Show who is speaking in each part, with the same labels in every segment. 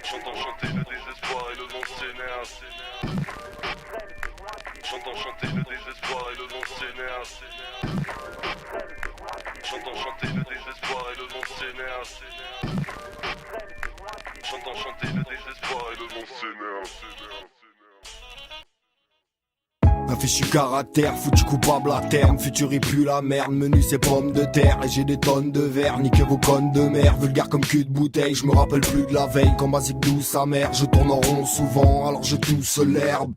Speaker 1: J'entends chanter le désespoir et le vent s'énerve. J'entends chanter le désespoir et le vent s'énerve. J'entends chanter le désespoir et le vent s'énerve. J'entends chanter le désespoir et le vent s'énerve.
Speaker 2: Un fichu caractère, foutu coupable à terme. Futur il pue la merde, menu c'est pommes de terre. Et j'ai des tonnes de verre, niquez vos connes de mer. Vulgaire comme cul de bouteille, je me rappelle plus de la veille. Quand ma zig douce sa mère, je tourne en rond souvent, alors je tousse l'herbe.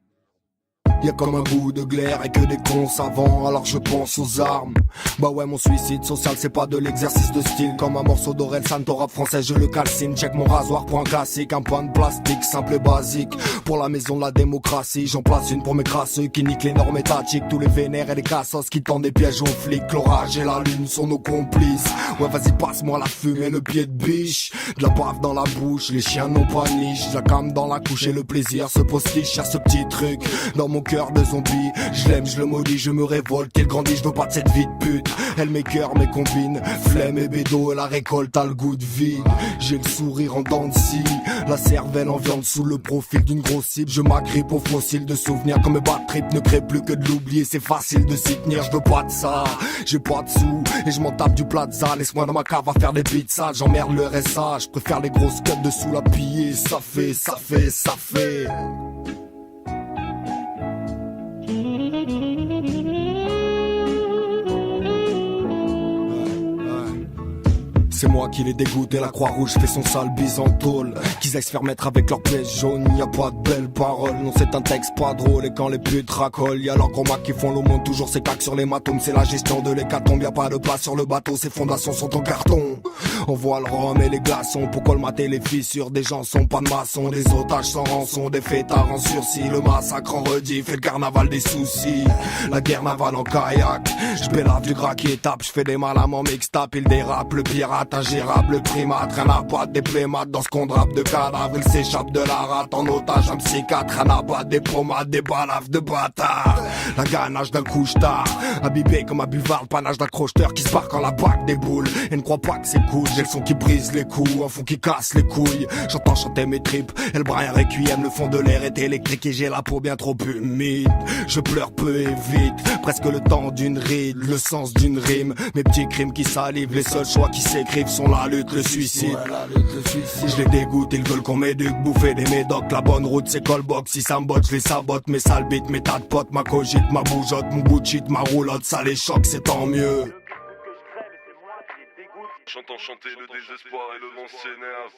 Speaker 2: Y'a comme un bout de glaire et que des cons savants, alors je pense aux armes. Bah ouais, mon suicide social c'est pas de l'exercice de style. Comme un morceau d'Orelsan, au rap français je le calcine. Check mon rasoir pour un classique, un point de plastique simple et basique. Pour la maison de la démocratie, j'en place une pour mes crasseux qui niquent les normes étatiques. Tous les vénères et les cassos qui tendent des pièges aux flics. L'orage et la lune sont nos complices. Ouais vas-y passe-moi la fumée, le pied de biche. De la bave dans la bouche, les chiens n'ont pas niche. La cam dans la couche et le plaisir se postiche à ce petit truc. Dans mon cœur de zombie, je l'aime, je le maudis, je me révolte. Il grandit, je veux pas de cette vie de pute. Elle m'écœure, mes combine, flemme et bédo, la récolte a le goût de vie. J'ai le sourire en dents de scie, la cervelle en viande sous le profil d'une grosse cible. Je m'agrippe aux fossiles de souvenirs, comme mes bad trip ne crée plus que de l'oublier. C'est facile de s'y tenir, je veux pas de ça. J'ai pas de sous, et je m'en tape du plaza. Laisse-moi dans ma cave à faire des pizzas, j'emmerde le RSA. Je préfère les grosses cuts dessous la piller, ça fait, ça fait, ça fait. C'est moi qui les dégoûte et la Croix-Rouge fait son sale bise en tôle. Qu'ils aillent se faire mettre avec leurs pièces jaunes, y a pas de belles paroles. Non c'est un texte pas drôle et quand les putes racolent, y'a leurs gros macs qui font l'aumône, toujours ces cacs sur les matomes. C'est la gestion de l'hécatombe, y'a pas de place sur le bateau, ses fondations sont en carton. On voit le rhum et les glaçons, pour colmater les fissures. Des gens sont pas de maçons, des otages sans rançon, des fêtards en sursis. Le massacre en rediff et le carnaval des soucis. La guerre navale en kayak, j'bélave du gras qui tape. J'fais des mal à mon mixtape, il dérape, le pirate ingérable, primate, rien à battre des plémates dans ce qu'on drape de cadavres. Il s'échappe de la rate en otage, un psychiatre, rien à battre des pomades, des balaves de bâtards. La ganache d'un couche-tard, imbibé comme un buvard, le panache d'un crocheteur qui se barre quand la bague déboule. Et ne crois pas que c'est cool, j'ai le son qui brise les coups, un fond qui casse les couilles. J'entends chanter mes tripes, et le brin requiem, le fond de l'air est électrique et j'ai la peau bien trop humide. Je pleure peu et vite, presque le temps d'une ride, le sens d'une rime. Mes petits crimes qui salivent, les seuls choix qui s'écrivent sont la lutte, le suicide. Je les dégoûte, ils veulent qu'on m'éduque, bouffer des médocs. La bonne route c'est callbox, si ça me botte je les sabote. Mes sales bites, mes tas de potes, ma cogite, ma bougeotte, mon bout de shit, ma roulotte. Ça les choque, c'est tant mieux.
Speaker 1: J'entends chanter le désespoir et le vent s'énerve.